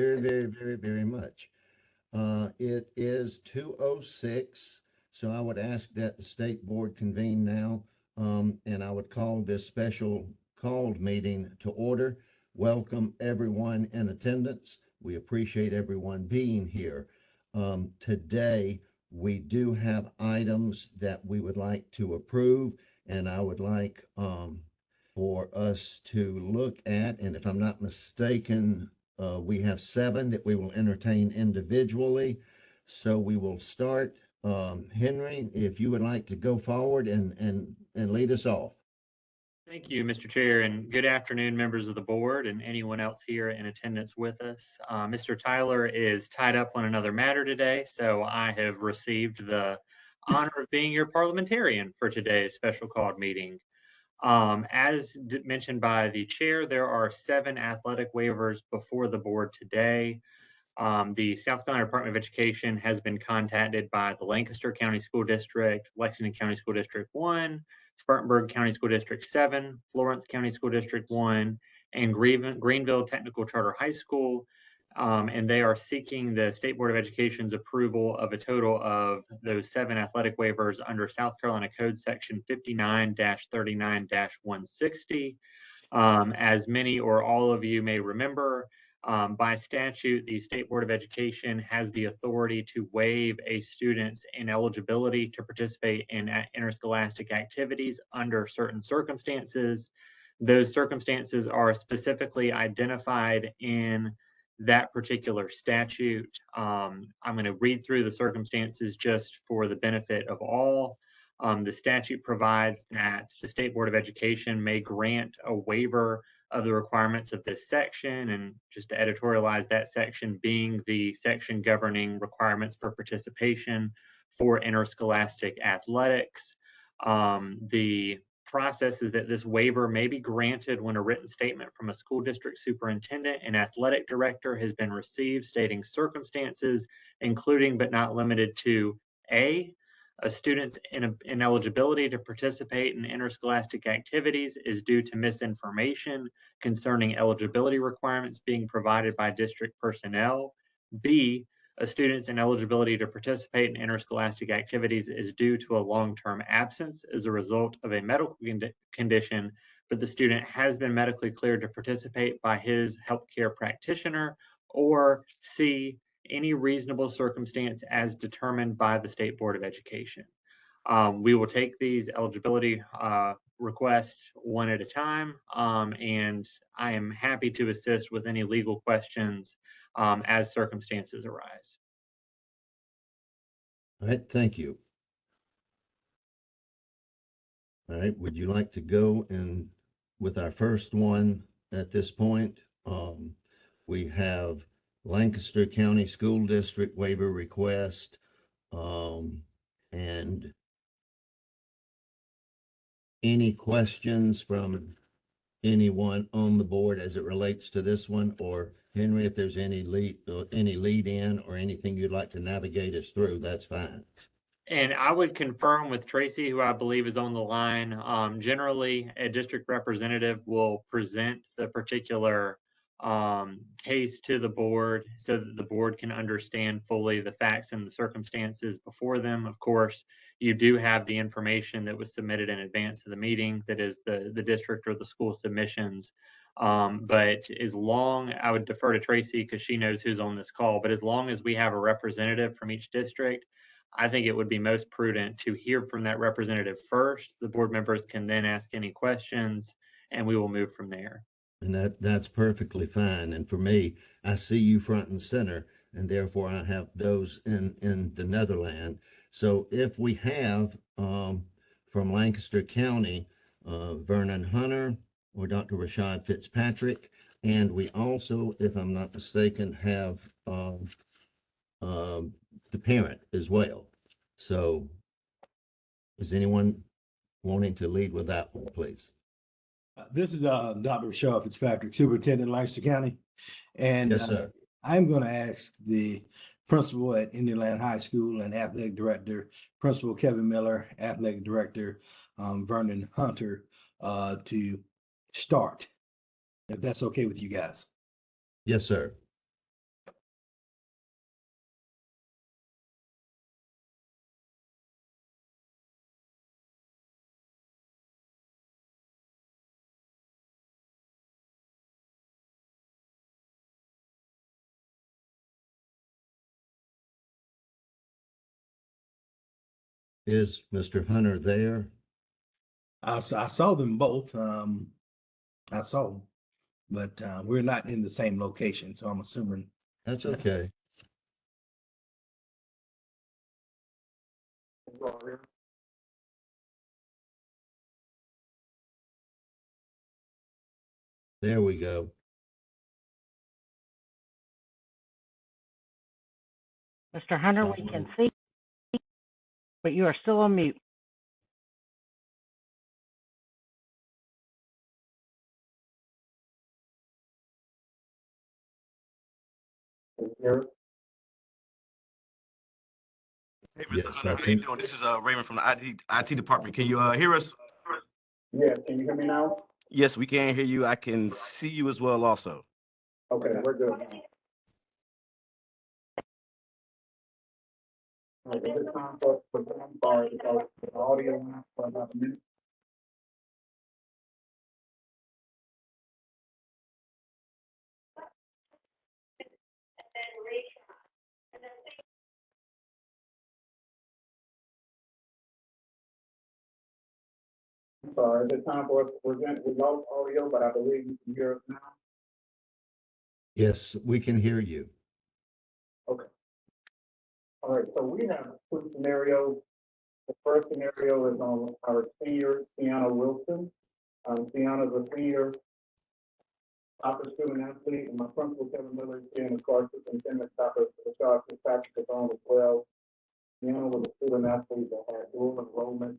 very much. It is 2:06, so I would ask that the state board convene now, and I would call this special called meeting to order. Welcome everyone in attendance. We appreciate everyone being here. Today, we do have items that we would like to approve, and I would like for us to look at, and if I'm not mistaken, we have seven that we will entertain individually. So we will start. Henry, if you would like to go forward and lead us off. Thank you, Mr. Chair, and good afternoon, members of the board and anyone else here in attendance with us. Mr. Tyler is tied up on another matter today, so I have received the honor of being your parliamentarian for today's special called meeting. As mentioned by the chair, there are 7 athletic waivers before the board today. The South Carolina Department of Education has been contacted by the Lancaster County School District, Lexington County School District 1, Spartanburg County School District 7, Florence County School District 1, and Greenville Technical Charter High School. And they are seeking the State Board of Education's approval of a total of those 7 athletic waivers under South Carolina Code Section 59-39-160. As many or all of you may remember, by statute, the State Board of Education has the authority to waive a student's ineligibility to participate in interscholastic activities under certain circumstances. Those circumstances are specifically identified in that particular statute. I'm going to read through the circumstances just for the benefit of all. The statute provides that the State Board of Education may grant a waiver of the requirements of this section, and just to editorialize that section being the section governing requirements for participation for interscholastic athletics. The process is that this waiver may be granted when a written statement from a school district superintendent and athletic director has been received stating circumstances, including but not limited to a student's ineligibility to participate in interscholastic activities is due to misinformation concerning eligibility requirements being provided by district personnel. B, a student's ineligibility to participate in interscholastic activities is due to a long-term absence as a result of a medical condition, but the student has been medically cleared to participate by his healthcare practitioner. Or C, any reasonable circumstance as determined by the State Board of Education. We will take these eligibility requests one at a time, and I am happy to assist with any legal questions as circumstances arise. All right, thank you. All right, would you like to go in with our first one at this point? We have Lancaster County School District waiver request, and any questions from anyone on the board as it relates to this one? Or Henry, if there's any lead in or anything you'd like to navigate us through, that's fine. And I would confirm with Tracy, who I believe is on the line. Generally, a district representative will present the particular case to the board so that the board can understand fully the facts and the circumstances before them. Of course, you do have the information that was submitted in advance of the meeting, that is the district or the school submissions. But as long, I would defer to Tracy because she knows who's on this call, but as long as we have a representative from each district, I think it would be most prudent to hear from that representative first. The board members can then ask any questions and we will move from there. And that's perfectly fine. And for me, I see you front and center, and therefore I have those in the Netherlands. So if we have from Lancaster County, Vernon Hunter or Dr. Rashad Fitzpatrick, and we also, if I'm not mistaken, have the parent as well. So is anyone wanting to lead with that one, please? This is Dr. Rashad Fitzpatrick, Superintendent, Lancaster County. And Yes, sir. I'm going to ask the principal at Indian High School and athletic director, Principal Kevin Miller, athletic director, Vernon Hunter, to start, if that's okay with you guys. Yes, sir. Is Mr. Hunter there? I saw them both. I saw them, but we're not in the same location, so I'm assuming. That's okay. There we go. Mr. Hunter, we can see, but you are still on mute. Hey, Mr. Yes, Hunter, I how you think, doing? This is Raymond from the IT department. Can you hear us? Yeah, can you hear me now? Yes, we can hear you. I can see you as well also. Okay, we're good now. All right, is it time for, I'm sorry, because the audio went out for about a minute. I'm sorry, is it time for us to present? We lost audio, but I believe you can hear us now. yes, we can hear you. Okay. All right, so we have two scenarios. The first scenario is on our senior, Tiana Wilson. Tiana's a senior soccer student athlete, and my principal, Kevin Miller, is being the car superintendent, Dr. Rashad Fitzpatrick is on as well. Tiana was a student athlete that had dual enrollment.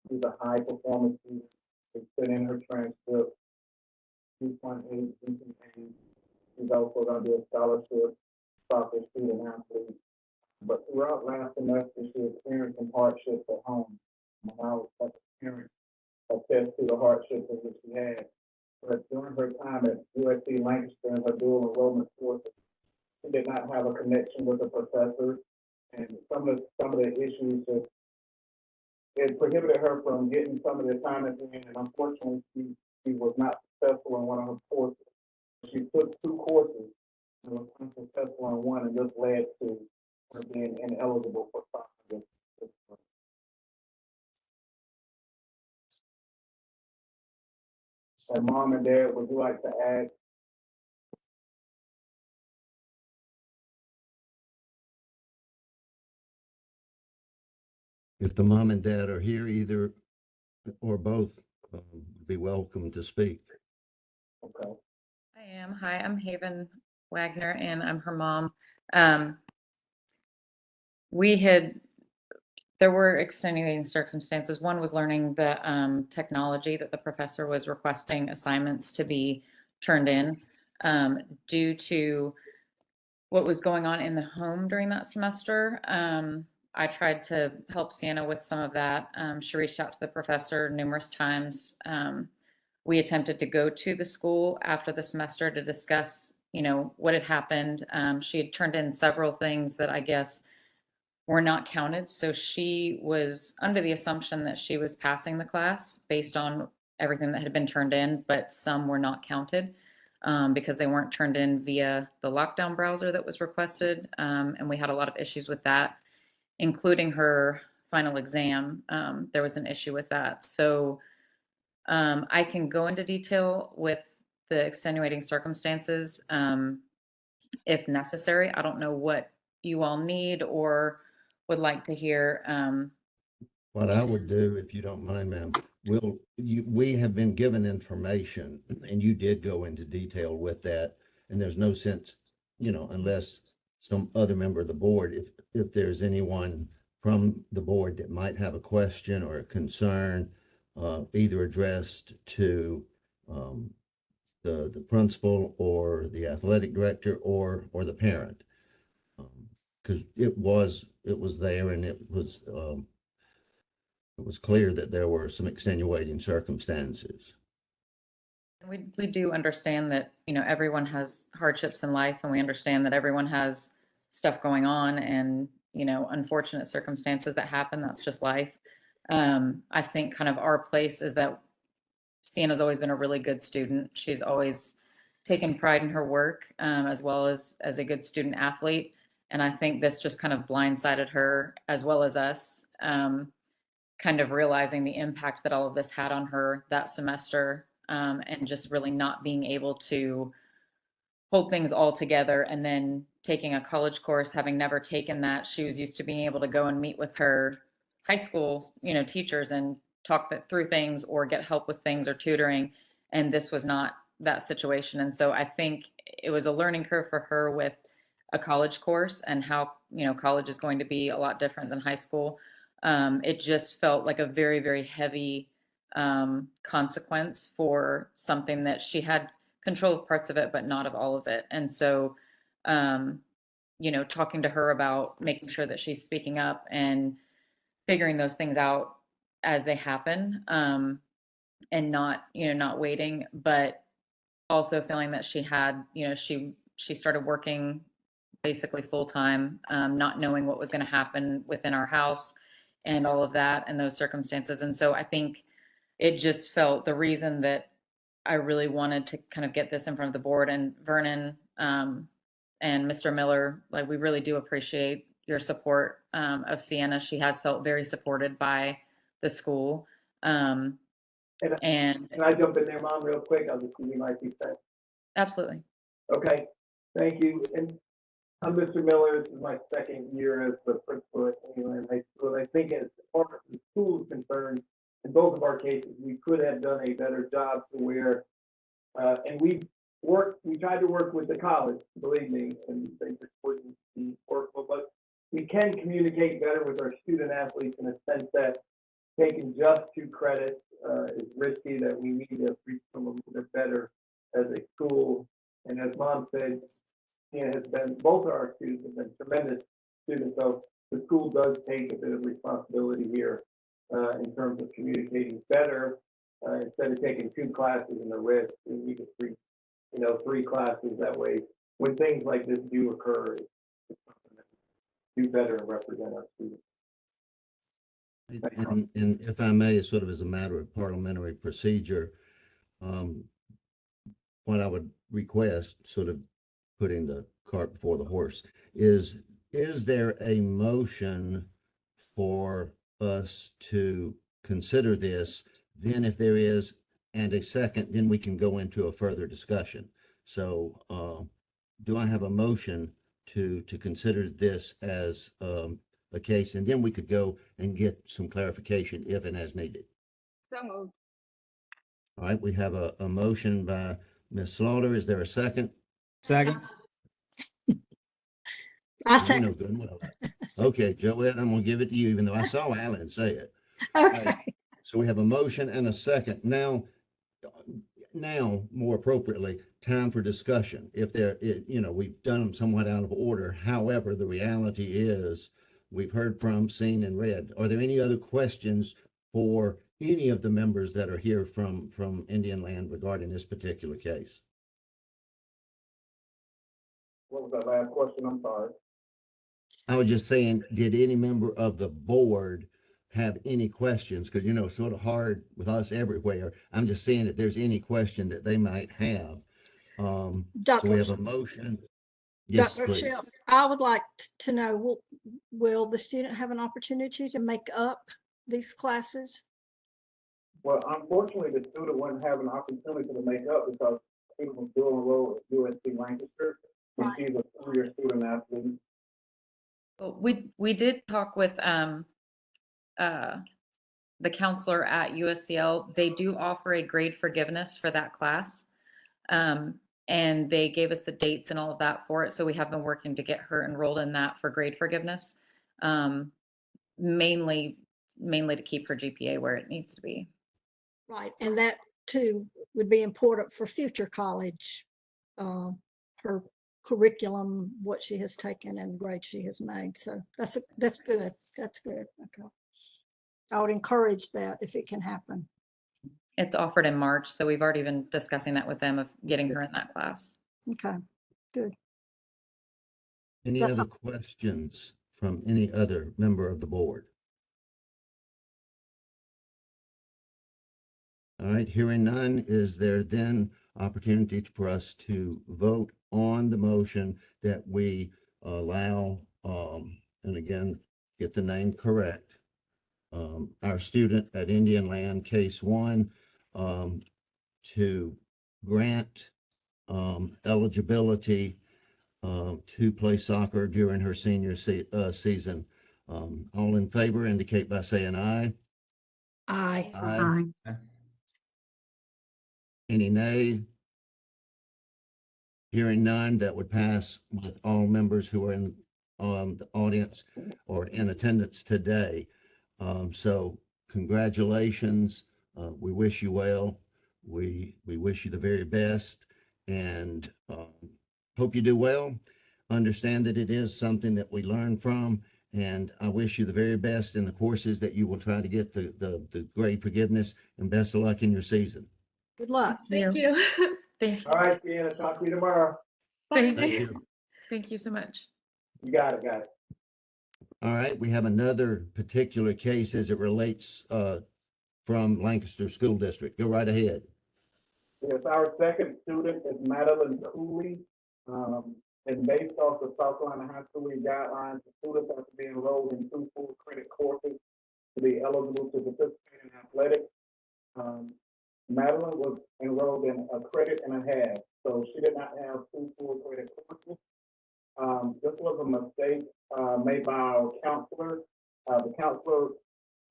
She's a high performance student. It's been in her transcript. 2.8 GPA. She's also going to be a scholarship soccer student athlete. But throughout last semester, she experienced some hardships at home. And I was as a parent attest to the hardships that she had. But during her time at USC Lancaster and her dual enrollment courses, she did not have a connection with the professors, and some of the issues just it prohibited her from getting some of the assignments in, and unfortunately, she was not successful in one of her courses. She took two courses and was unsuccessful in one, and this led to her being ineligible for soccer. And mom and dad, would you like to add? If the mom and dad are here, either or both, be welcome to speak. Okay. I am. Hi, I'm Haven Wagner, and I'm her mom. Um, there were extenuating circumstances. One was learning the technology that the professor was requesting assignments to be turned in due to what was going on in the home during that semester. I tried to help Sienna with some of that. She reached out to the professor numerous times. We attempted to go to the school after the semester to discuss, what had happened. She had turned in several things that I guess were not counted. So she was under the assumption that she was passing the class based on everything that had been turned in, but some were not counted because they weren't turned in via the lockdown browser that was requested. And we had a lot of issues with that, including her final exam. There was an issue with that. So I can go into detail with the extenuating circumstances if necessary. I don't know what you all need or would like to hear. What I would do, if you don't mind, ma'am, we have been given information and you did go into detail with that. And there's no sense, unless some other member of the board, if there's anyone from the board that might have a question or a concern, either addressed to the principal or the athletic director or the parent. Because it was there and it was clear that there were some extenuating circumstances. We do understand that, everyone has hardships in life, and we understand that everyone has stuff going on and, unfortunate circumstances that happen. That's just life. I think kind of our place is that Sienna's always been a really good student. She's always taken pride in her work, as well as a good student athlete. And I think this just kind of blindsided her as well as us. kind of realizing the impact that all of this had on her that semester, and just really not being able to hold things all together. And then taking a college course, having never taken that, she was used to being able to go and meet with her high school, teachers and talk through things or get help with things or tutoring. And this was not that situation. And so I think it was a learning curve for her with a college course and how, college is going to be a lot different than high school. It just felt like a very, very heavy consequence for something that she had control of parts of it, but not of all of it. And so, talking to her about making sure that she's speaking up and figuring those things out as they happen, and not waiting, but also feeling that she had, she started working basically full time, not knowing what was going to happen within our house and all of that and those circumstances. And so I think it just felt the reason that I really wanted to kind of get this in front of the board, and Vernon, and Mr. Miller, like, we really do appreciate your support, of Sienna. She has felt very supported by the school. And Can I jump in there, Mom, real quick? I'll just give you my 2 cents. absolutely. Okay, thank you. And I'm Mr. Miller. This is my second year as the principal at Indian High School. And I think as far as the school is concerned, in both of our cases, we could have done a better job to where, and we tried to work with the college, believe me, and they just wouldn't be workable, but we can communicate better with our student athletes in a sense that taking just 2 credits is risky, that we need to reach them a little bit better as a school. And as Mom said, both of our students have been tremendous students, so the school does take a bit of responsibility here in terms of communicating better. Instead of taking 2 classes in the risk, we need to 3 classes. That way, when things like this do occur, it's something that we do better and represent our students. And if I may, sort of as a matter of parliamentary procedure, what I would request, sort of putting the cart before the horse, is there a motion for us to consider this? Then if there is, and a second, then we can go into a further discussion. So do I have a motion to consider this as a case, and then we could go and get some clarification if and as needed? So moved. All right, we have a motion by Ms. Slaughter. Is there a second? Second. I You know second. good and well. Okay, Joette, I'm gonna give it to you, even though I saw Alan say it. Okay. So we have a motion and a second. Now, more appropriately, time for discussion. If we've done them somewhat out of order. However, the reality is we've heard from, seen, and read. Are there any other questions for any of the members that are here from Indian Land regarding this particular case? What was that last question? I'm sorry. I was just saying, did any member of the board have any questions? Because, sort of hard with us everywhere. I'm just saying if there's any question that they might have. So we have a motion. Yes, Dr. please. Shelf, I would like to know, will the student have an opportunity to make up these classes? Well, unfortunately, the student wouldn't have an opportunity to make up because the student was still enrolled at USC Lancaster, and Right. she's a 4-year student athlete. Well, we did talk with the counselor at USCL. They do offer a grade forgiveness for that class. And they gave us the dates and all of that for it. So we have been working to get her enrolled in that for grade forgiveness. Mainly to keep her GPA where it needs to be. Right, and that too would be important for future college, her curriculum, what she has taken and the grades she has made. So that's good. That's good. Okay. I would encourage that if it can happen. It's offered in March, so we've already been discussing that with them of getting her in that class. Okay, good. Any That's other questions from any other member of the board? All right, hearing none, is there then opportunity for us to vote on the motion that we allow, and again, get the name correct, our student at Indian Land Case 1 to grant eligibility to play soccer during her senior season. All in favor indicate by saying aye. Aye. Aye. Any nay? Hearing none, that would pass with all members who are in the audience or in attendance today. So congratulations. We wish you well. We wish you the very best and hope you do well. Understand that it is something that we learn from, and I wish you the very best in the courses that you will try to get the grade forgiveness, and best of luck in your season. Good luck. Thank you. Thank All right, Deanna, talk to you tomorrow. thank Thank you. you. Thank you so much. You got it, got it. All right, we have another particular case as it relates from Lancaster School District. Go right ahead. Yes, our second student is Madeline Cooley. And based off the South Carolina High School guidelines, the students have to be enrolled in 2 full credit courses to be eligible to participate in athletics. Madeline was enrolled in a credit and a half, so she did not have 2 full credit courses. This was a mistake made by our counselor. The counselor,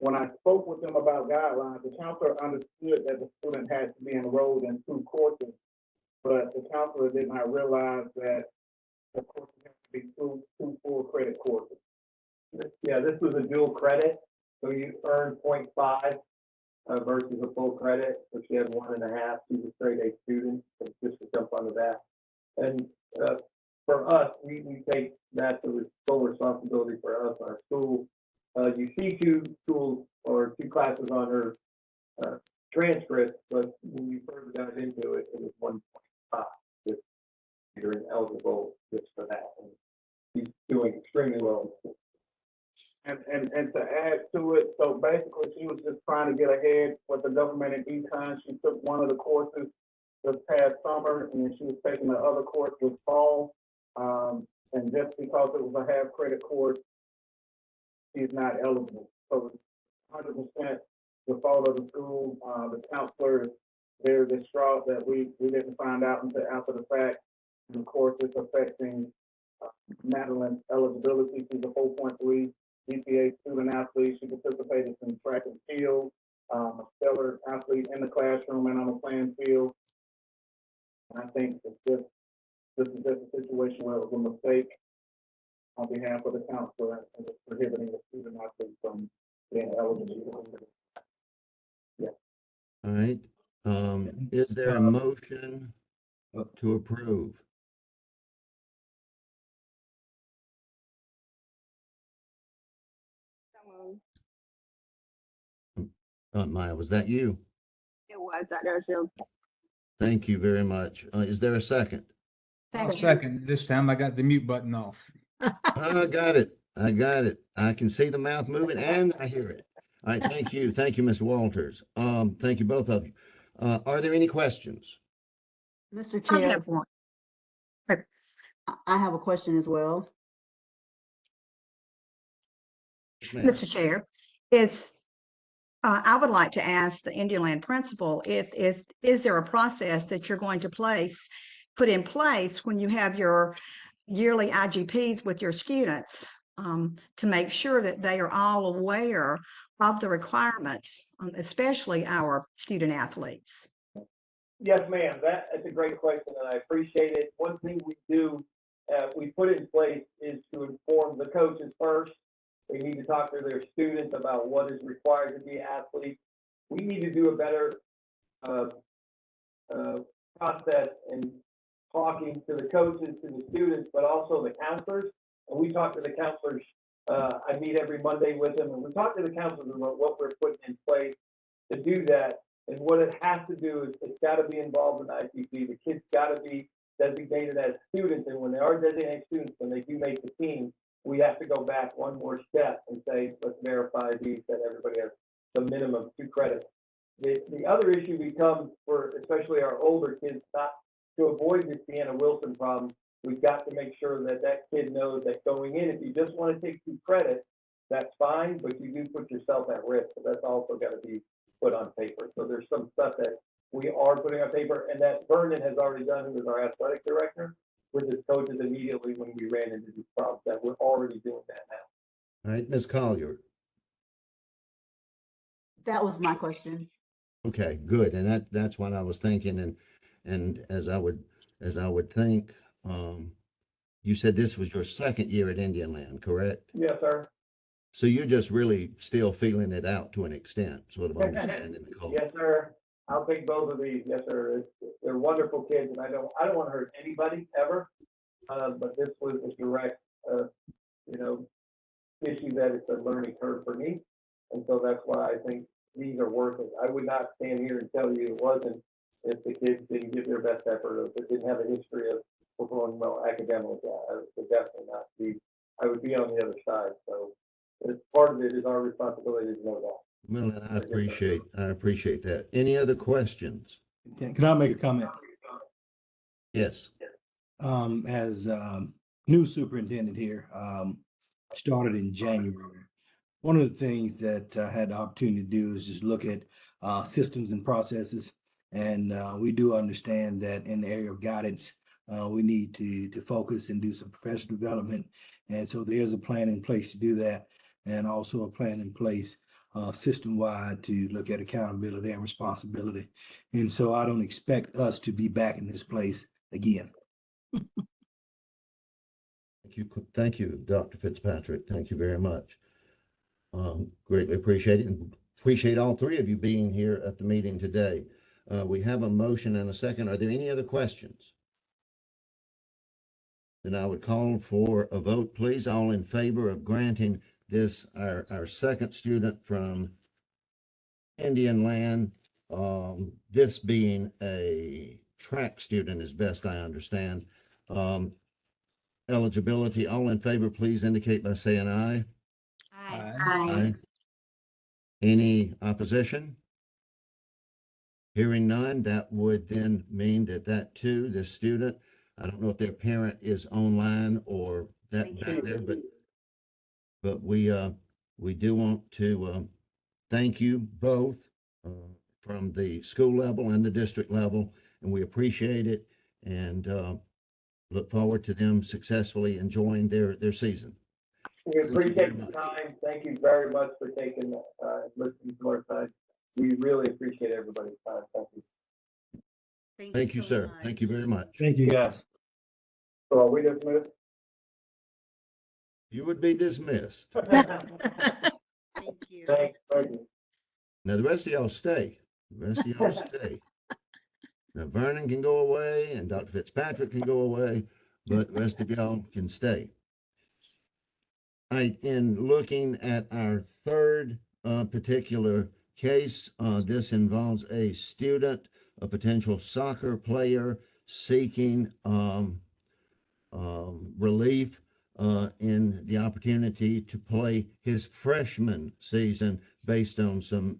when I spoke with them about guidelines, the counselor understood that the student had to be enrolled in 2 courses, but the counselor did not realize that the courses have to be two full credit courses. Yeah, this was a dual credit, so you earn 0.5 versus a full credit, so she had 1.5. She's a straight A student, so just to jump onto that. And for us, we take that to full responsibility for us, our school. You see 2 schools or 2 classes on her transcript, but when you further dive into it, it was 1.5. Just you're eligible just for that. And she's doing extremely well. And to add to it, so basically she was just trying to get ahead with the government and econ. She took one of the courses this past summer, and then she was taking the other course this fall. And just because it was a half credit course, she's not eligible. So it's 100% the fault of the school. The counselor is very distraught that we didn't find out until after the fact. And of course, it's affecting Madeline's eligibility. She's a 4.3 GPA student athlete. She participated in track and field, a stellar athlete in the classroom and on the playing field. And I think this is just a situation where it was a mistake on behalf of the counselor and it's prohibiting the student athlete from being eligible. Yeah. All right. Is there a motion to approve? Maya, was that you? It was, Dr. Shields. Thank you very much. Is there a second? I'll second. This time I got the mute button off. I got it. I got it. I can see the mouth moving and I hear it. All right. Thank you. Thank you, Mr. Walters. Thank you, both of you. Are there any questions? Mr. I Chair, have one. I have a question as well. Yes, ma'am. Mr. Chair, I would like to ask the Indian Land principal is there a process that you're going to put in place when you have your yearly IGPs with your students to make sure that they are all aware of the requirements, especially our student athletes? Yes, ma'am. That's a great question, and I appreciate it. One thing we do, we put in place is to inform the coaches first. They need to talk to their students about what is required to be an athlete. We need to do a better process in talking to the coaches, to the students, but also the counselors. And we talk to the counselors. I meet every Monday with them, and we talk to the counselors about what we're putting in place to do that. And what it has to do is it's got to be involved in ICP. The kids got to be designated as students, and when they are designated students, when they do make the team, we have to go back one more step and say, let's verify these, that everybody has the minimum 2 credits. The other issue becomes for especially our older kids, not to avoid this Deanna Wilson problem, we've got to make sure that that kid knows that going in, if you just want to take 2 credits, that's fine, but you do put yourself at risk. So that's also got to be put on paper. So there's some stuff that we are putting on paper, and that Vernon has already done, who is our athletic director, with his coaches immediately when we ran into these problems, that we're already doing that now. All right, Ms. Collier. That was my question. Okay, good. And that's what I was thinking. And as I would think, you said this was your second year at Indian Land, correct? Yes, sir. So you're just really still feeling it out to an extent, sort of understanding the culture. Yes, sir. I'll take both of these. Yes, sir. They're wonderful kids, and I don't want to hurt anybody ever. But this was a direct, issue that it's a learning curve for me. And so that's why I think these are worth it. I would not stand here and tell you it wasn't if the kids didn't give their best effort, or if they didn't have a history of performing well academically. I would definitely not be, I would be on the other side. So it's part of it is our responsibility to know that. Well, and I appreciate that. Any other questions? Can I make a comment? Yes. As new superintendent here, started in January. One of the things that I had the opportunity to do is just look at systems and processes. And we do understand that in the area of guidance, we need to focus and do some professional development. And so there's a plan in place to do that, and also a plan in place system-wide to look at accountability and responsibility. And so I don't expect us to be back in this place again. Thank you, Dr. Fitzpatrick. Thank you very much. Greatly appreciate it, and appreciate all three of you being here at the meeting today. We have a motion and a second. Are there any other questions? Then I would call for a vote, please. All in favor of granting this, our second student from Indian Land, this being a track student as best I understand, eligibility. All in favor, please indicate by saying aye. Aye. Any opposition? Hearing none, that would then mean that too, this student, I don't know if their parent is online or that back there, but we do want to thank you both from the school level and the district level, and we appreciate it, and look forward to them successfully enjoying their season. We appreciate the time. Thank you very much for taking, listening to our time. We really appreciate everybody's time. Thank you. Thank you, sir. Thank you very much. Thank you, guys. So are we dismissed? You would be dismissed. Thank you. Thank you. Now, the rest of y'all stay. The rest of y'all stay. Now, Vernon can go away and Dr. Fitzpatrick can go away, but the rest of y'all can stay. In looking at our third particular case, this involves a student, a potential soccer player seeking relief in the opportunity to play his freshman season based on some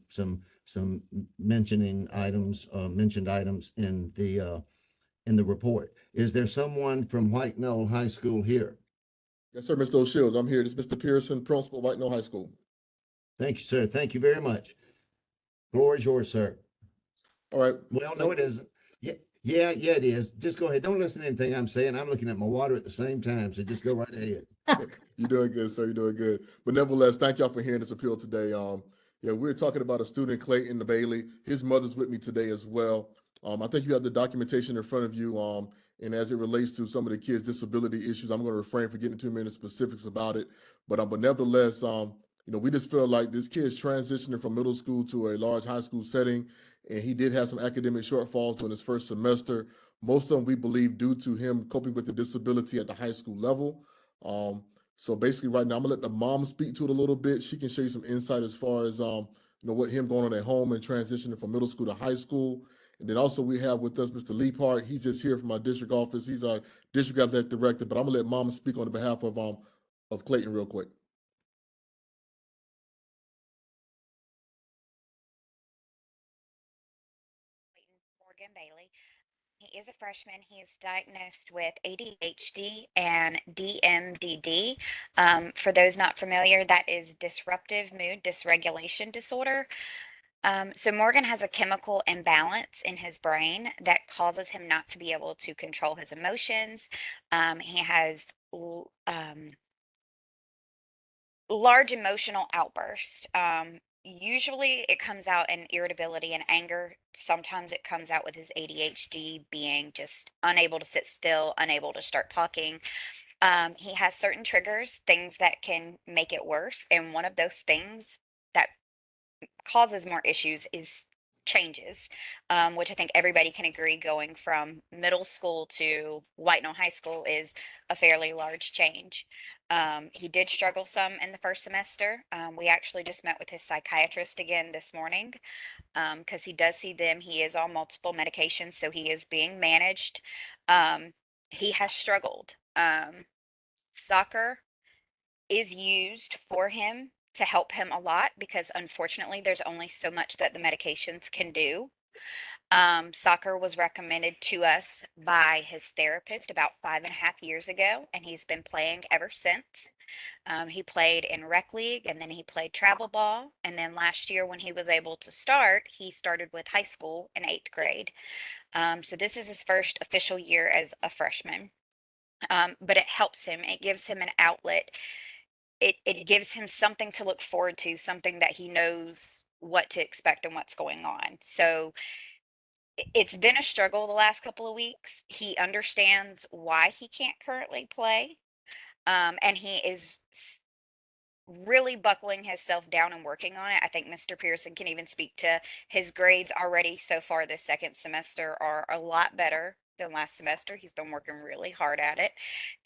mentioned items in the report. Is there someone from White Knoll High School here? Yes, sir, Mr. O'Shields. I'm here. This is Mr. Pearson, principal, White Knoll High School. Thank you, sir. Thank you very much. Floor is yours, sir. All right. Well, no, it isn't. Yeah, it is. Just go ahead. Don't listen to anything I'm saying. I'm looking at my water at the same time, so just go right ahead. You're doing good, sir. You're doing good. But nevertheless, thank y'all for hearing this appeal today. We're talking about a student, Clayton Bailey. His mother's with me today as well. I think you have the documentation in front of you. And as it relates to some of the kids' disability issues, I'm going to refrain from getting too many specifics about it. But nevertheless, we just feel like this kid's transitioning from middle school to a large high school setting, and he did have some academic shortfalls during his first semester. Most of them, we believe, due to him coping with the disability at the high school level. So basically right now, I'm gonna let the mom speak to it a little bit. She can show you some insight as far as, what him going on at home and transitioning from middle school to high school. And then also we have with us Mr. Leapart. He's just here from our district office. He's our district athletic director, but I'm gonna let mom speak on the behalf of Clayton real quick. Morgan Bailey. is a freshman. He is diagnosed with ADHD and DMDD. For those not familiar, that is disruptive mood dysregulation disorder. So Morgan has a chemical imbalance in his brain that causes him not to be able to control his emotions. He has large emotional outbursts. Usually it comes out in irritability and anger. Sometimes it comes out with his ADHD being just unable to sit still, unable to start talking. He has certain triggers, things that can make it worse. And one of those things that causes more issues is changes, which I think everybody can agree going from middle school to White Knoll High School is a fairly large change. He did struggle some in the first semester. We actually just met with his psychiatrist again this morning because he does see them. He is on multiple medications, so he is being managed. He has struggled. Soccer is used for him to help him a lot because unfortunately there's only so much that the medications can do. Soccer was recommended to us by his therapist about 5.5 years ago, and he's been playing ever since. He played in rec league and then he played travel ball. And then last year when he was able to start, he started with high school in 8th grade. So this is his first official year as a freshman. But it helps him. It gives him an outlet. It gives him something to look forward to, something that he knows what to expect and what's going on. So it's been a struggle the last couple of weeks. He understands why he can't currently play. And he is really buckling himself down and working on it. I think Mr. Pearson can even speak to his grades already so far this second semester are a lot better than last semester. He's been working really hard at it,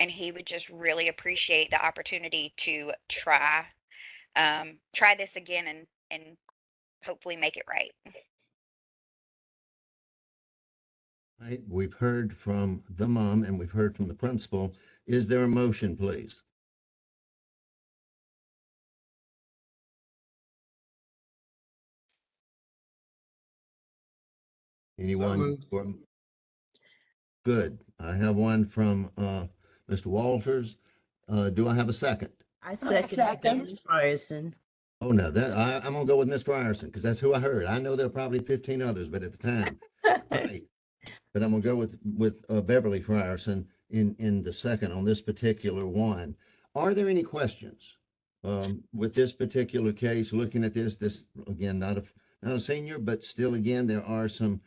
and he would just really appreciate the opportunity to try this again and hopefully make it right. Right, we've heard from the mom and we've heard from the principal. Is there a motion, please? Anyone? moved. Good. I have one from Mr. Walters. Do I have a second? I second Danny Frierson. Oh, no, I'm gonna go with Ms. Frierson because that's who I heard. I know there are probably 15 others, but at the time, right. But I'm gonna go with Beverly Frierson in the second on this particular one. Are there any questions with this particular case? Looking at this again, not a senior, but still, again, there are some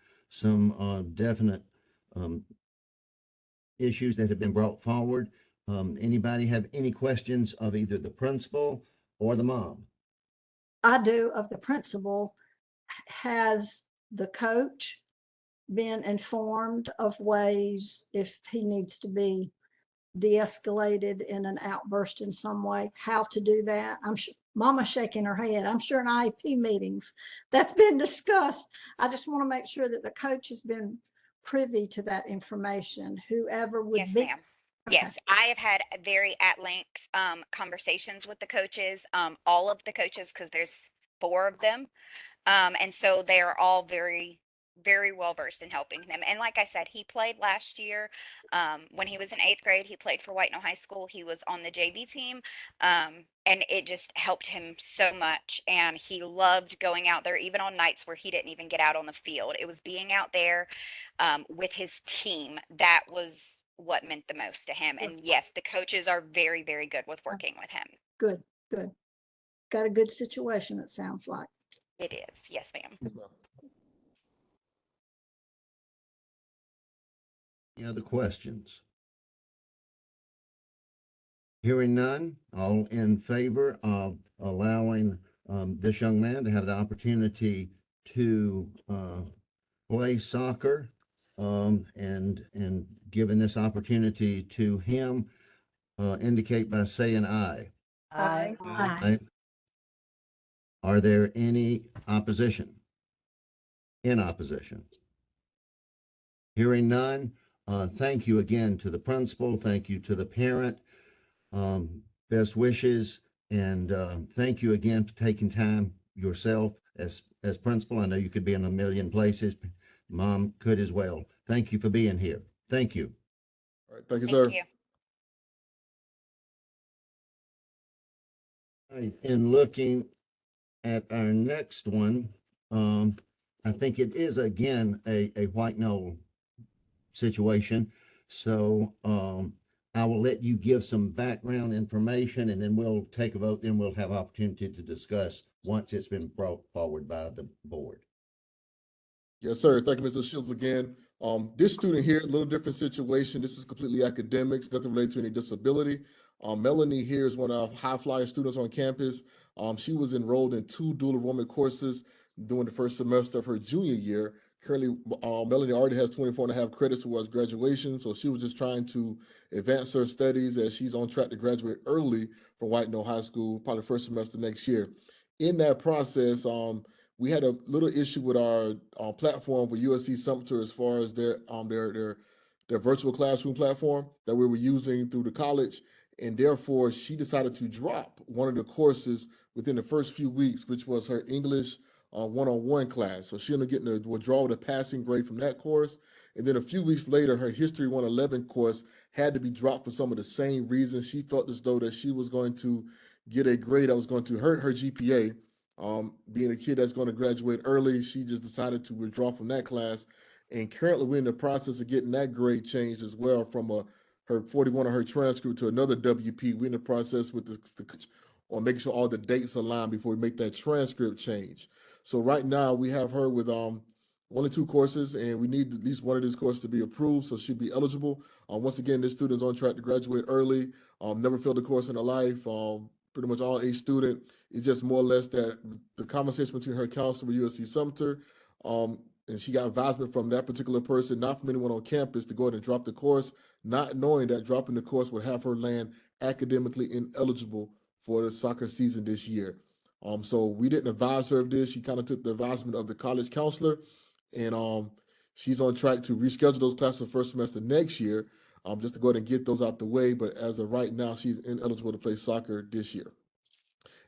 definite issues that have been brought forward. Anybody have any questions of either the principal or the mom? I do of the principal. Has the coach been informed of ways if he needs to be de-escalated in an outburst in some way, how to do that? I'm sure Mama's shaking her head. I'm sure in IEP meetings that's been discussed. I just want to make sure that the coach has been privy to that information, whoever would Yes, be. ma'am. Yes, I have had very at length conversations with the coaches, all of the coaches, because there's 4 of them. And so they are all very, very well versed in helping him. And like I said, he played last year when he was in 8th grade. He played for White Knoll High School. He was on the JV team. And it just helped him so much. And he loved going out there, even on nights where he didn't even get out on the field. It was being out there with his team that was what meant the most to him. And yes, the coaches are very, very good with working with him. Good, good. Got a good situation, it sounds like. It is. Yes, ma'am. Any other questions? Hearing none, all in favor of allowing this young man to have the opportunity to play soccer and giving this opportunity to him, indicate by saying aye. Aye. Aye. Are there any opposition? In opposition? Hearing none, thank you again to the principal. Thank you to the parent. Best wishes, and thank you again for taking time yourself as principal. I know you could be in a million places. Mom could as well. Thank you for being here. Thank you. All right, thank you, Thank sir. you. Right, in looking at our next one, I think it is again a White Knoll situation. So I will let you give some background information and then we'll take a vote. Then we'll have opportunity to discuss once it's been brought forward by the board. Yes, sir. Thank you, Mr. Shields again. This student here, a little different situation. This is completely academics, nothing related to any disability. Melanie here is one of our high flyer students on campus. She was enrolled in 2 dual enrollment courses during the first semester of her junior year. Currently, Melanie already has 24.5 credits towards graduation, so she was just trying to advance her studies as she's on track to graduate early from White Knoll High School, probably first semester next year. In that process, we had a little issue with our platform with USC Sumter as far as their virtual classroom platform that we were using through the college, and therefore she decided to drop one of the courses within the first few weeks, which was her English one-on-one class. So she ended up getting a withdrawal with a passing grade from that course, and then a few weeks later, her History 111 course had to be dropped for some of the same reasons. She felt as though that she was going to get a grade that was going to hurt her GPA. Being a kid that's going to graduate early, she just decided to withdraw from that class. And currently we're in the process of getting that grade changed as well from her 41 on her transcript to another WP. We're in the process with on making sure all the dates align before we make that transcript change. So right now we have her with only 2 courses, and we need at least one of these courses to be approved, so she'll be eligible. Once again, this student's on track to graduate early, never failed a course in her life, pretty much all A student. It's just more or less that the conversation between her counselor with USC Sumter, and she got advisement from that particular person, not from anyone on campus, to go ahead and drop the course, not knowing that dropping the course would have her land academically ineligible for the soccer season this year. So we didn't advise her of this. She kind of took the advisement of the college counselor, and she's on track to reschedule those classes for first semester next year, just to go ahead and get those out the way. But as of right now, she's ineligible to play soccer this year.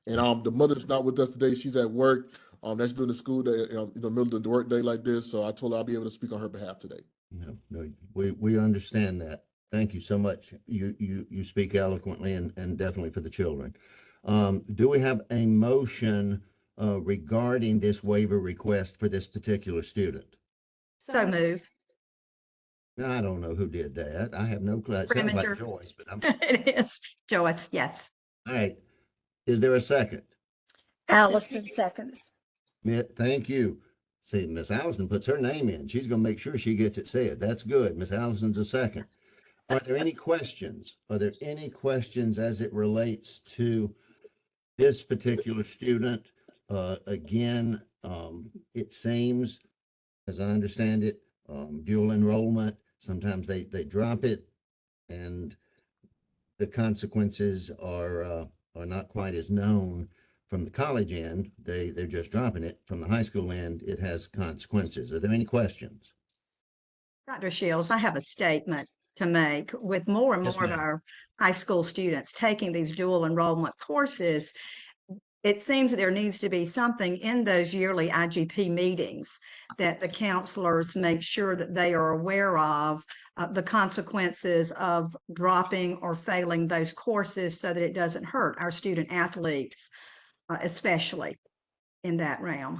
And the mother's not with us today. She's at work. That's during the school day, in the middle of the work day like this. So I told her I'll be able to speak on her behalf today. No, we understand that. Thank you so much. You speak eloquently and definitely for the children. Do we have a motion regarding this waiver request for this particular student? So move. Now, I don't know who did that. I have no clue. It sounds like Preminger. Joyce, but I'm, It is. Joyce, yes. all right. Is there a second? Allison seconds. Thank you. See, Miss Allison puts her name in. She's going to make sure she gets it said. That's good. Miss Allison's a second. Are there any questions? Are there any questions as it relates to this particular student? Again, it seems, as I understand it, dual enrollment, sometimes they drop it and the consequences are not quite as known from the college end. They're just dropping it. From the high school end, it has consequences. Are there any questions? Dr. Shields, I have a statement to make. With more and Yes, more of ma'am. our high school students taking these dual enrollment courses, it seems that there needs to be something in those yearly IGP meetings that the counselors make sure that they are aware of the consequences of dropping or failing those courses so that it doesn't hurt our student athletes, especially in that realm.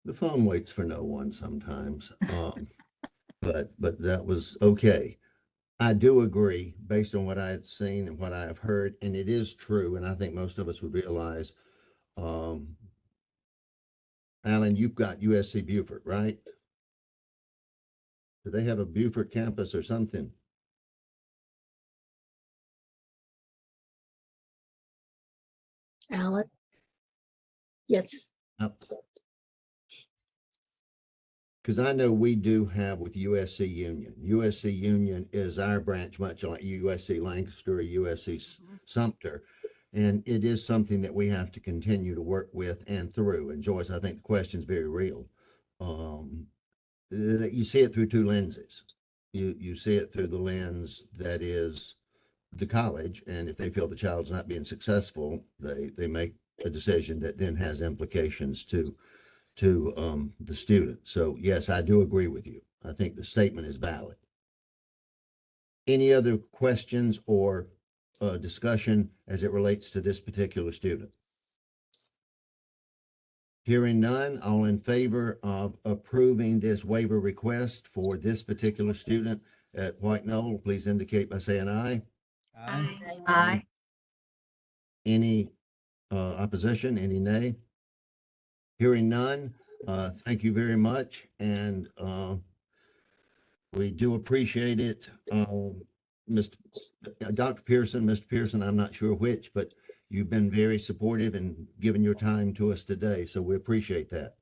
The phone waits for no one sometimes. But that was okay. I do agree based on what I had seen and what I have heard, and it is true, and I think most of us would realize, Alan, you've got USC Beaufort, right? Do they have a Beaufort campus or something? Alan? Yes. Because I know we do have with USC Union. USC Union is our branch, much like USC Lancaster or USC Sumter. And it is something that we have to continue to work with and through. And Joyce, I think the question is very real. You see it through 2 lenses. You see it through the lens that is the college, and if they feel the child's not being successful, they make a decision that then has implications to the student. So yes, I do agree with you. I think the statement is valid. Any other questions or discussion as it relates to this particular student? Hearing none, all in favor of approving this waiver request for this particular student at White Knoll, please indicate by saying aye. Aye. Aye. Any opposition, any nay? Hearing none, thank you very much, and we do appreciate it. Dr. Pearson, Mr. Pearson, I'm not sure which, but you've been very supportive and given your time to us today, so we appreciate that.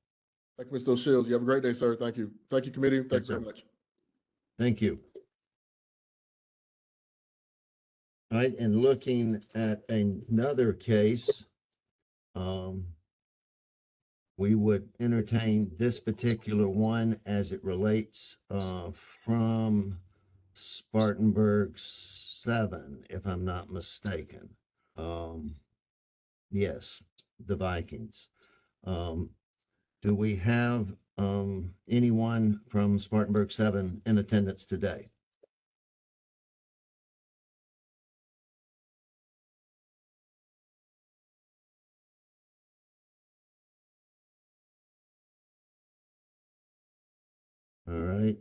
Thank you, Mr. O'Shields. You have a great day, sir. Thank you. Thank you, committee. Thank Yes, you very sir. much. Thank you. All right, and looking at another case, we would entertain this particular one as it relates from Spartanburg 7, if I'm not mistaken. Yes, the Vikings. Do we have anyone from Spartanburg 7 in attendance today? All right.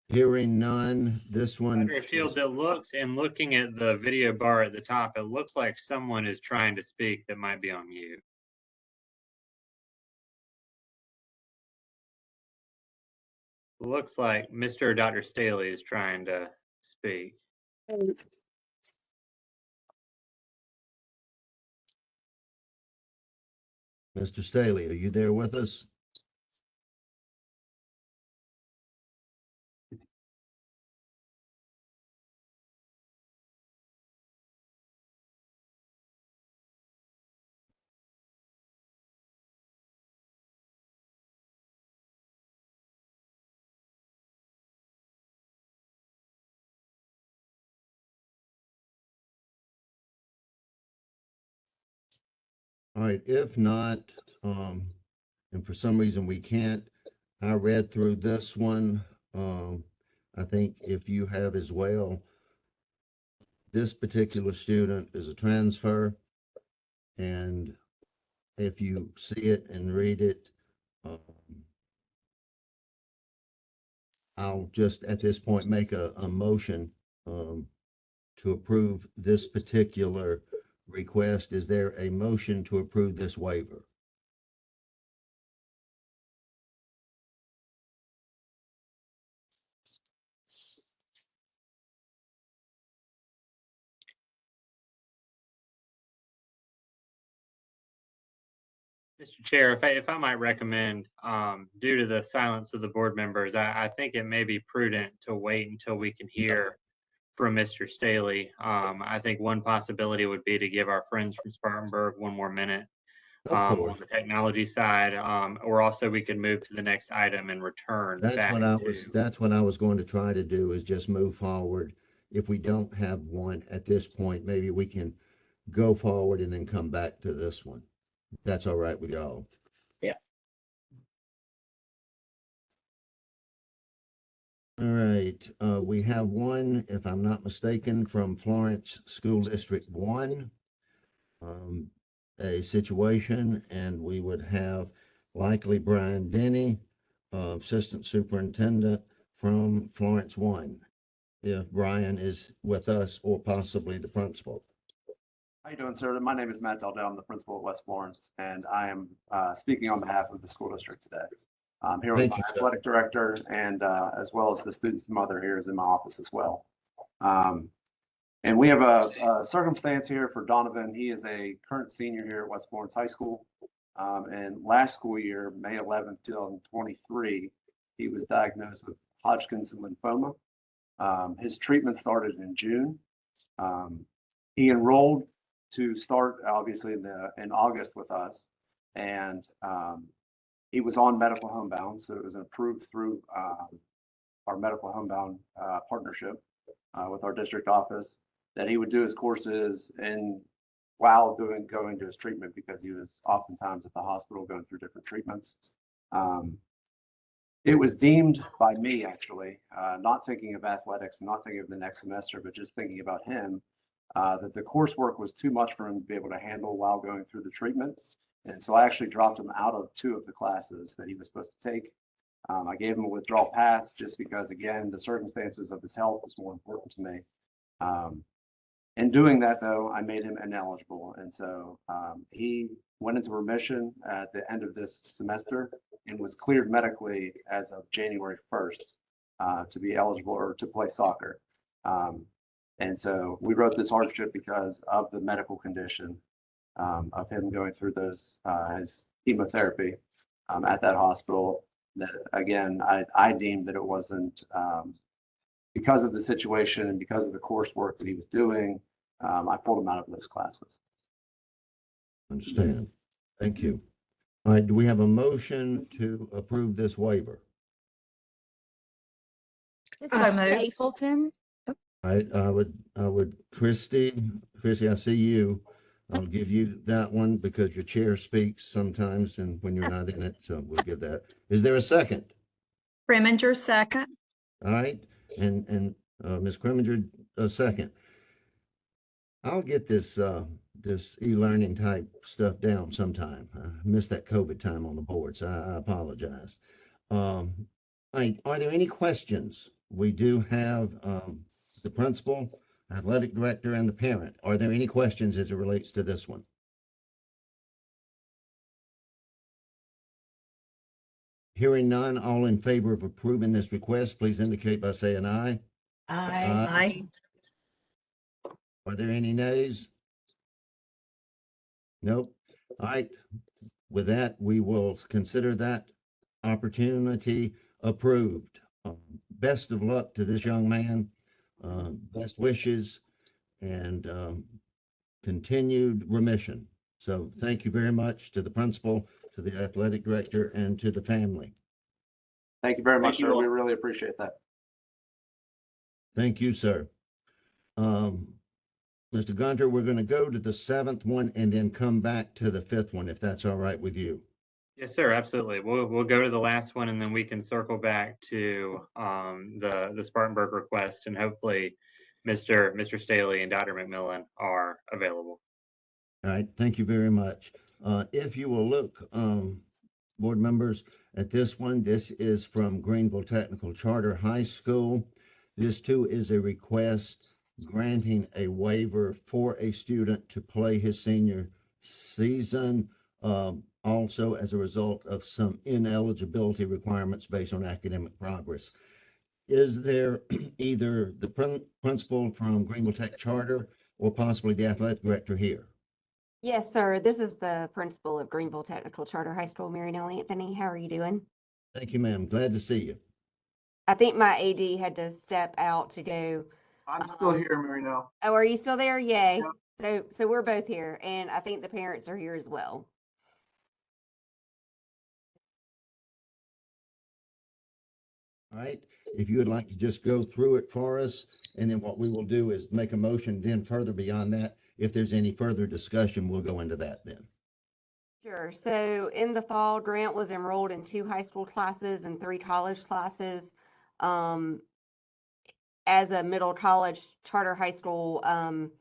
Hearing none, this one. Dr. Shields, it looks, and looking at the video bar at the top, it looks like someone is trying to speak that might be on mute. Looks like Mr. or Dr. Staley is trying to speak. Mr. Staley, are you there with us? All right, if not, and for some reason we can't, I read through this one. I think if you have as well, this particular student is a transfer, and if you see it and read it, I'll just at this point make a motion to approve this particular request. Is there a motion to approve this waiver? Mr. Chair, if I might recommend, due to the silence of the board members, I think it may be prudent to wait until we can hear from Mr. Staley. I think one possibility would be to give our friends from Spartanburg one more minute Of on course. the technology side, or also we could move to the next item and return That's back what I to. was, that's what I was going to try to do, is just move forward. If we don't have one at this point, maybe we can go forward and then come back to this one. That's all right with y'all. Yeah. All right, we have one, if I'm not mistaken, from Florence School District 1. A situation, and we would have likely Brian Denny, Assistant Superintendent from Florence 1, if Brian is with us, or possibly the principal. How you doing, sir? My name is Matt Daldell. I'm the principal at West Florence, and I am speaking on behalf of the school district today. I'm here with Thank my you, sir. athletic director, and as well as the student's mother here is in my office as well. And we have a circumstance here for Donovan. He is a current senior here at West Florence High School. And last school year, May 11th, 2023, he was diagnosed with Hodgkin's lymphoma. His treatment started in June. He enrolled to start obviously in August with us, and he was on medical homebound, so it was approved through our medical homebound partnership. with our district office, that he would do his courses and while going to his treatment, because he was oftentimes at the hospital going through different treatments. It was deemed by me, actually, not thinking of athletics, not thinking of the next semester, but just thinking about him, that the coursework was too much for him to be able to handle while going through the treatment. And so I actually dropped him out of 2 of the classes that he was supposed to take. I gave him a withdrawal pass just because, again, the circumstances of his health was more important to me. In doing that, though, I made him ineligible. And so he went into remission at the end of this semester and was cleared medically as of January 1st to be eligible or to play soccer. And so we wrote this hardship because of the medical condition of him going through those his chemotherapy at that hospital. That, again, I deemed that it wasn't because of the situation and because of the coursework that he was doing. I pulled him out of those classes. Understand. Thank you. All right, do we have a motion to approve this waiver? Stapleton. All right, I would, Christy, I see you. I'll give you that one because your chair speaks sometimes and when you're not in it, so we'll give that. Is there a second? Preminger, second. All right, and Ms. Kriminger, a second. I'll get this this e-learning type stuff down sometime. I missed that COVID time on the board, so I apologize. Are there any questions? We do have the principal, athletic director, and the parent. Are there any questions as it relates to this one? Hearing none, all in favor of approving this request, please indicate by saying aye. Aye. Are there any nays? Nope. All right. With that, we will consider that opportunity approved. Best of luck to this young man. Best wishes and continued remission. So thank you very much to the principal, to the athletic director, and to the family. Thank you very much, Thank you sir. all. We really appreciate that. Thank you, sir. Mr. Gunter, we're going to go to the 7th one and then come back to the 5th one, if that's all right with you. Yes, sir. Absolutely. We'll go to the last one and then we can circle back to the Spartanburg request, and hopefully Mr. Staley and Dr. McMillan are available. All right, thank you very much. If you will look, board members, at this one, this is from Greenville Technical Charter High School. This too is a request granting a waiver for a student to play his senior season, also as a result of some ineligibility requirements based on academic progress. Is there either the principal from Greenville Tech Charter or possibly the athletic director here? Yes, sir. This is the principal of Greenville Technical Charter High School, Mary Nell Anthony. How are you doing? Thank you, ma'am. Glad to see you. I think my AD had to step out to go. I'm still here, Mary Nell. Oh, are you still there? Yay. Yep. So we're both here, and I think the parents are here as well. All right. If you would like to just go through it for us, and then what we will do is make a motion, then further beyond that, if there's any further discussion, we'll go into that then. Sure. So in the fall, Grant was enrolled in 2 high school classes and 3 college classes. As a middle college charter high school, I'm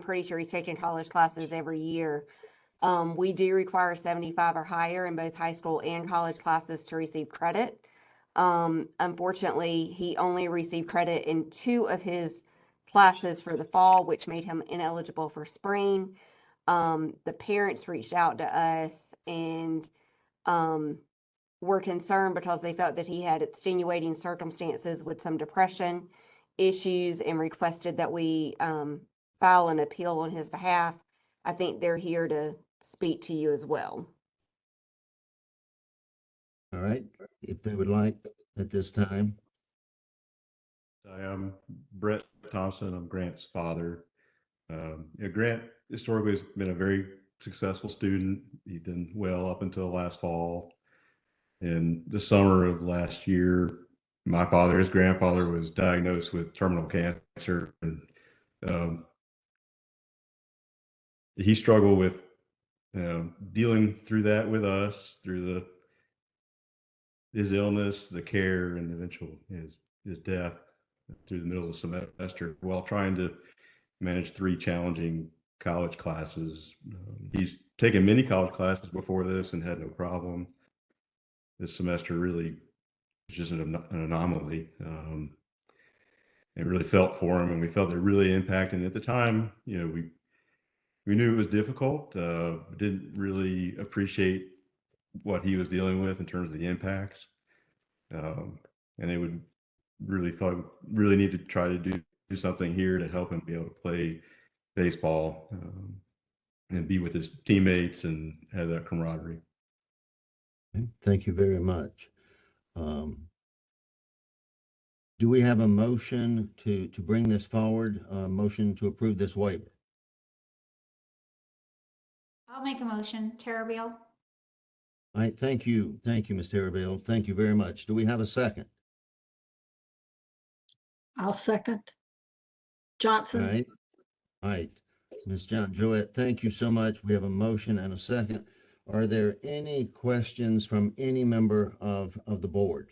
pretty sure he's taking college classes every year. We do require 75 or higher in both high school and college classes to receive credit. Unfortunately, he only received credit in 2 of his classes for the fall, which made him ineligible for spring. The parents reached out to us and were concerned because they felt that he had extenuating circumstances with some depression issues and requested that we file an appeal on his behalf. I think they're here to speak to you as well. All right. If they would like at this time. I am Brett Thompson. I'm Grant's father. Grant historically has been a very successful student. He did well up until last fall. In the summer of last year, my father, his grandfather, was diagnosed with terminal cancer, and he struggled with dealing through that with us, through his illness, the care, and eventual his death through the middle of the semester, while trying to manage 3 challenging college classes. He's taken many college classes before this and had no problem. This semester really was just an anomaly. It really felt for him, and we felt it really impacted. At the time, we knew it was difficult. Didn't really appreciate what he was dealing with in terms of the impacts, and they would really need to try to do something here to help him be able to play baseball and be with his teammates and have that camaraderie. Thank you very much. Do we have a motion to bring this forward? Motion to approve this waiver? I'll make a motion. Tara Beal. All right, thank you. Thank you, Ms. Terrabell. Thank you very much. Do we have a second? I'll second. All Johnson. right. All right. Ms. Joette, thank you so much. We have a motion and a second. Are there any questions from any member of the board?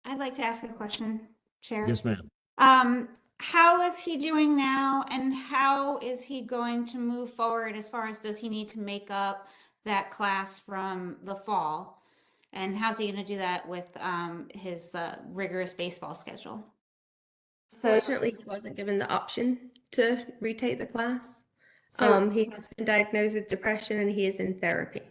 I'd like to ask a question, Chair. Yes, ma'am. How is he doing now, and how is he going to move forward as far as does he need to make up that class from the fall? And how's he going to do that with his rigorous baseball schedule? Fortunately, he wasn't given the option to retake the class. So- He has been diagnosed with depression and he is in therapy.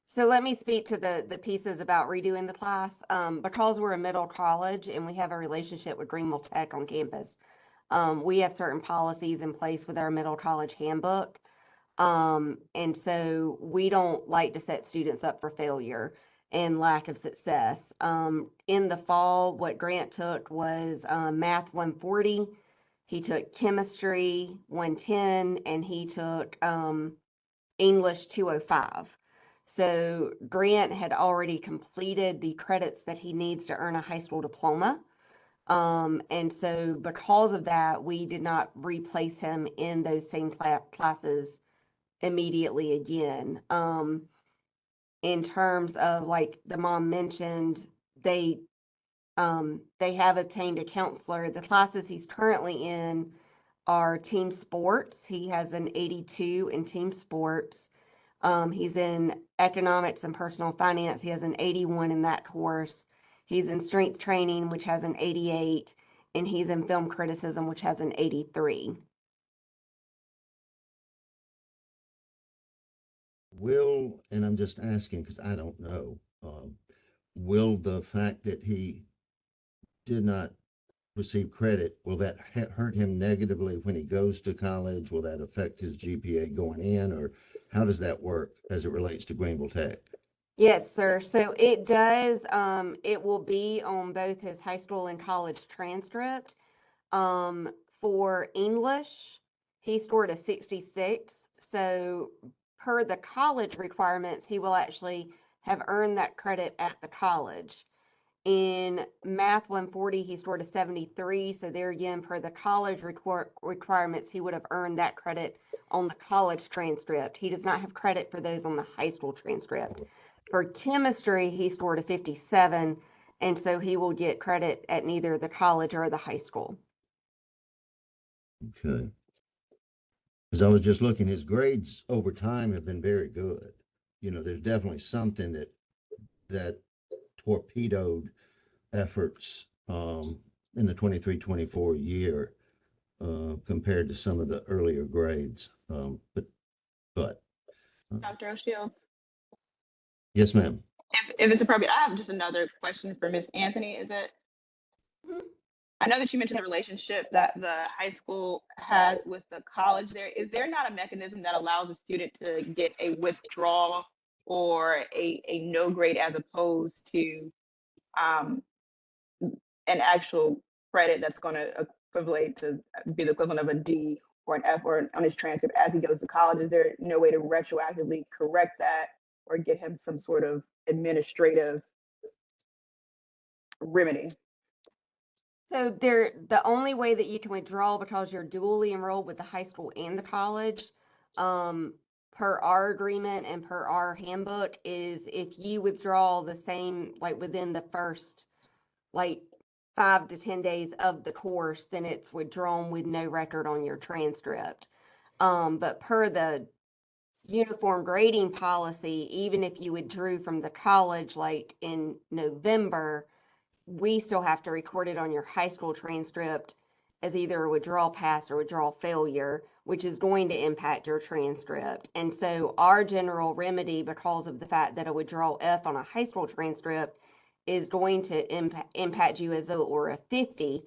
So let me speak to the pieces about redoing the class. Because we're a middle college and we have a relationship with Greenville Tech on campus, we have certain policies in place with our middle college handbook. And so we don't like to set students up for failure and lack of success. In the fall, what Grant took was Math 140, he took Chemistry 110, and he took English 205. So Grant had already completed the credits that he needs to earn a high school diploma. And so because of that, we did not replace him in those same classes immediately again. In terms of, like the mom mentioned, they have obtained a counselor. The classes he's currently in are team sports. He has an 82 in team sports. He's in economics and personal finance. He has an 81 in that course. He's in strength training, which has an 88, and he's in film criticism, which has an 83. And I'm just asking because I don't know, will the fact that he did not receive credit, will that hurt him negatively when he goes to college? Will that affect his GPA going in, or how does that work as it relates to Greenville Tech? Yes, sir. So it does, it will be on both his high school and college transcript. For English, he scored a 66. So per the college requirements, he will actually have earned that credit at the college. In Math 140, he scored a 73. So there again, per the college requirements, he would have earned that credit on the college transcript. He does not have credit for those on the high school transcript. For Chemistry, he scored a 57, and so he will get credit at neither the college or the high school. Okay. Because I was just looking, his grades over time have been very good. There's definitely something that torpedoed efforts in the 23-24 year compared to some of the earlier grades. But Dr. O'Shields. Yes, ma'am. If it's appropriate, I have just another question for Ms. Anthony. Is it? I know that you mentioned the relationship that the high school has with the college there. Is there not a mechanism that allows a student to get a withdrawal or a no grade as opposed to an actual credit that's going to equivalent to be the equivalent of a D or an F or on his transcript as he goes to college? Is there no way to retroactively correct that or get him some sort of administrative remedy? So the only way that you can withdraw, because you're dually enrolled with the high school and the college, per our agreement and per our handbook, is if you withdraw the same, like within the first, like 5 to 10 days of the course, then it's withdrawn with no record on your transcript. But per the uniform grading policy, even if you withdrew from the college like in November, we still have to record it on your high school transcript as either a withdrawal pass or withdrawal failure, which is going to impact your transcript. And so our general remedy, because of the fact that a withdrawal F on a high school transcript is going to impact you as though it were a 50,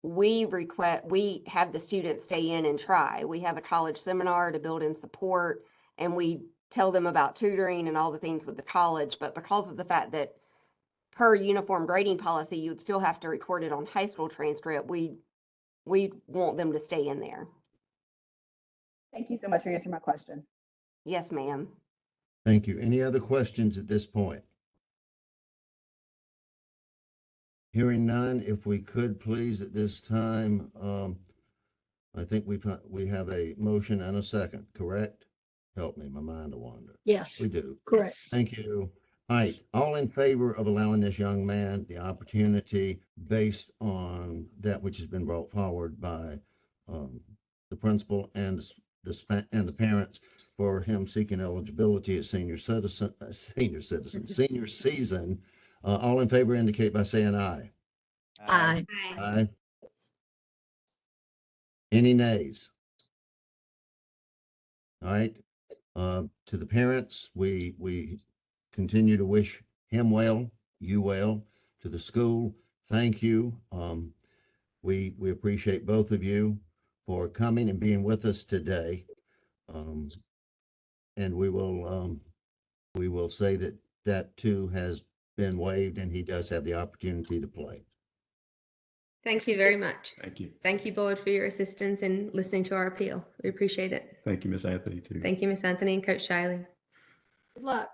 we have the students stay in and try. We have a college seminar to build in support, and we tell them about tutoring and all the things with the college. But because of the fact that per uniform grading policy, you would still have to record it on high school transcript, we want them to stay in there. Thank you so much for answering my question. Yes, ma'am. Thank you. Any other questions at this point? Hearing none, if we could please at this time, I think we have a motion and a second, correct? Help me, my mind will wander. Yes. We do. Correct. Thank you. All right, all in favor of allowing this young man the opportunity based on that which has been brought forward by the principal and the parents for him seeking eligibility at senior season. All in favor indicate by saying aye. Aye. Aye. Any nays? All right. To the parents, we continue to wish him well, you well. To the school, thank you. We appreciate both of you for coming and being with us today. And we will say that too has been waived, and he does have the opportunity to play. Thank you very much. Thank you. Thank you, board, for your assistance in listening to our appeal. We appreciate it. Thank you, Miss Anthony, too. Thank you, Miss Anthony and Coach Shiley. Good luck.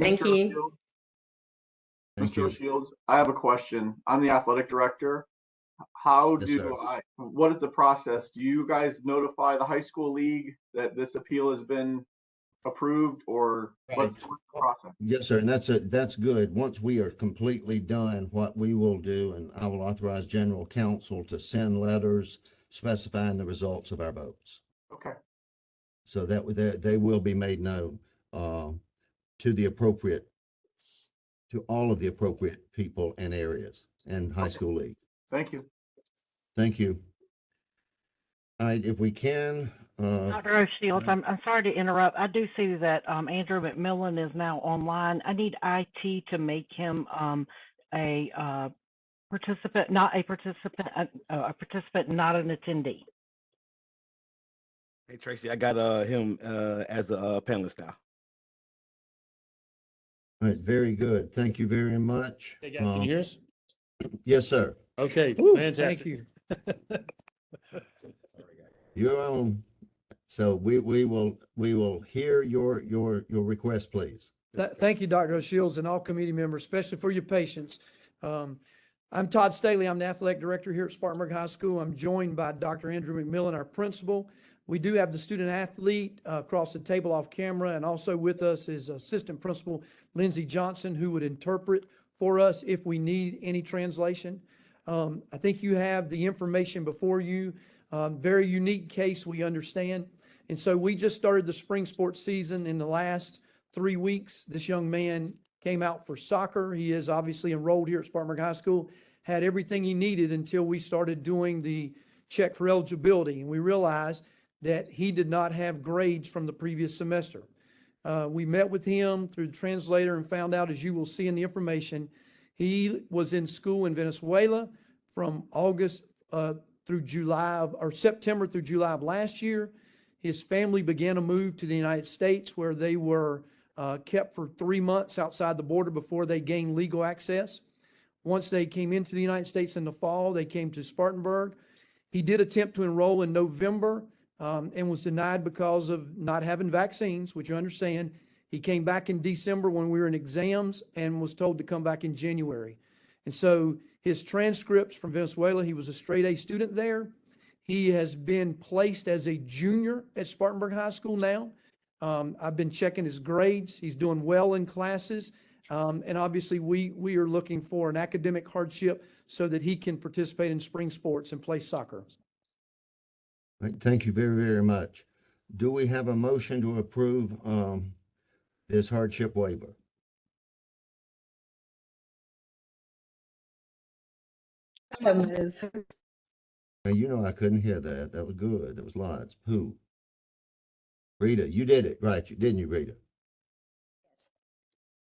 Thank Mr. you. Shields, Thank Mr. you. Shields, I have a question. I'm the athletic director. How Yes, do sir. what is the process? Do you guys notify the high school league that this appeal has been approved, or what's the process? Yes, sir. And that's good. Once we are completely done, what we will do, and I will authorize general counsel to send letters specifying the results of our votes. Okay. So that they will be made known to all of the appropriate people and areas and high school league. Thank you. Thank you. All right, if we can. Dr. O'Shields, I'm sorry to interrupt. I do see that Andrew McMillan is now online. I need IT to make him a participant, not a participant, a participant, not an attendee. Hey, Tracy, I got him as a panelist now. All right, very good. Thank you very much. Hey guys, can you hear us? Yes, sir. Okay, Woo, fantastic. Thank you. You're on. So we will hear your request, please. Thank you, Dr. O'Shields, and all committee members, especially for your patience. I'm Todd Staley. I'm the athletic director here at Spartanburg High School. I'm joined by Dr. Andrew McMillan, our principal. We do have the student athlete across the table off camera, and also with us is assistant principal Lindsey Johnson, who would interpret for us if we need any translation. I think you have the information before you. Very unique case, we understand. And so we just started the spring sports season in the last 3 weeks. This young man came out for soccer. He is obviously enrolled here at Spartanburg High School, had everything he needed until we started doing the check for eligibility. And we realized that he did not have grades from the previous semester. We met with him through the translator and found out, as you will see in the information, he was in school in Venezuela from August through July or September through July of last year. His family began a move to the United States, where they were kept for 3 months outside the border before they gained legal access. Once they came into the United States in the fall, they came to Spartanburg. He did attempt to enroll in November. and was denied because of not having vaccines, which you understand. He came back in December when we were in exams and was told to come back in January. And so his transcripts from Venezuela, he was a straight A student there. He has been placed as a junior at Spartanburg High School now. I've been checking his grades. He's doing well in classes. And obviously we are looking for an academic hardship so that he can participate in spring sports and play soccer. Right, thank you very, very much. Do we have a motion to approve this hardship waiver? Now, you know I couldn't hear that. That was good. That was lots. Who? Rita, you did it, right? Didn't you, Rita?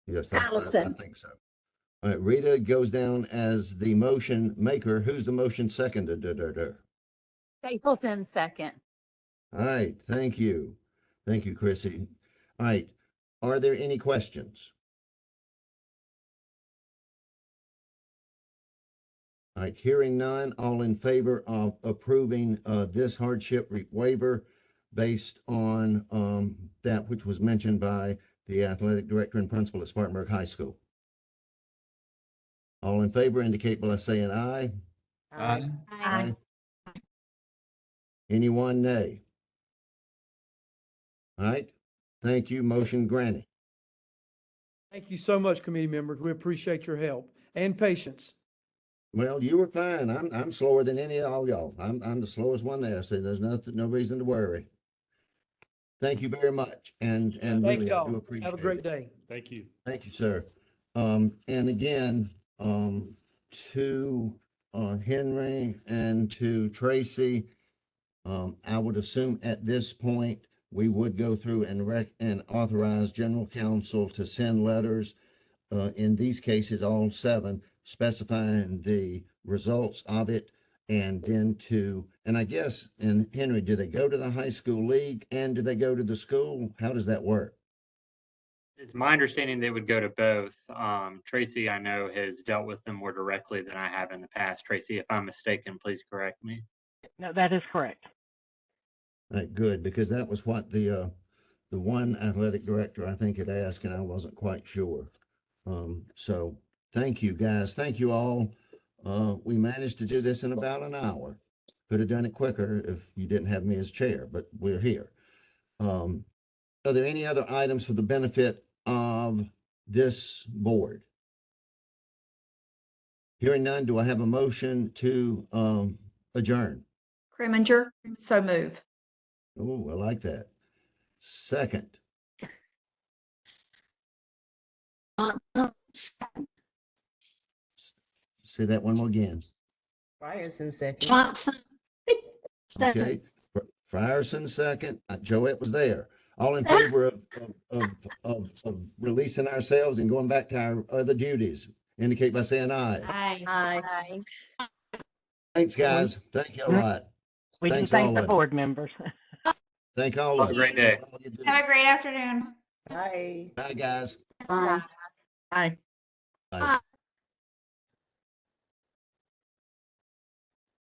Yes, I think so. All right, Rita goes down as the motion maker. Who's the motion seconder? Stapleton, second. All right, thank you. Thank you, Chrissy. All right, are there any questions? All right, hearing none, all in favor of approving this hardship waiver based on that which was mentioned by the athletic director and principal at Spartanburg High School? All in favor indicate by saying aye. Aye. Aye. Anyone nay? All right, thank you. Motion granted. Thank you so much, committee members. We appreciate your help and patience. Well, you were fine. I'm slower than any of all y'all. I'm the slowest one there, so there's no reason to worry. Thank you very much, and Thank really I do y'all. appreciate Have a great it. day. Thank you. Thank you, sir. And again, to Henry and to Tracy, I would assume at this point we would go through and authorize general counsel to send letters in these cases, all 7, specifying the results of it, and then and I guess, and Henry, do they go to the high school league and do they go to the school? How does that work? It's my understanding they would go to both. Tracy, I know, has dealt with them more directly than I have in the past. Tracy, if I'm mistaken, please correct me. No, that is correct. All right, good, because that was what the one athletic director I think had asked, and I wasn't quite sure. So thank you, guys. Thank you all. We managed to do this in about an hour. Could have done it quicker if you didn't have me as chair, but we're here. Are there any other items for the benefit of this board? Hearing none, do I have a motion to adjourn? Preminger, so move. Oh, I like that. Second. Say that one more again. Frierson, second. Johnson. Okay, Frierson second. Joette was there. All in favor of releasing ourselves and going back to our other duties, indicate by saying aye. Aye. Thanks, guys. Thank you a lot. We do Thanks thank all the of you. board members. Thank all of Have a you. great day. All you do. Have a great afternoon. Aye. Bye, guys. Bye. Bye. Bye.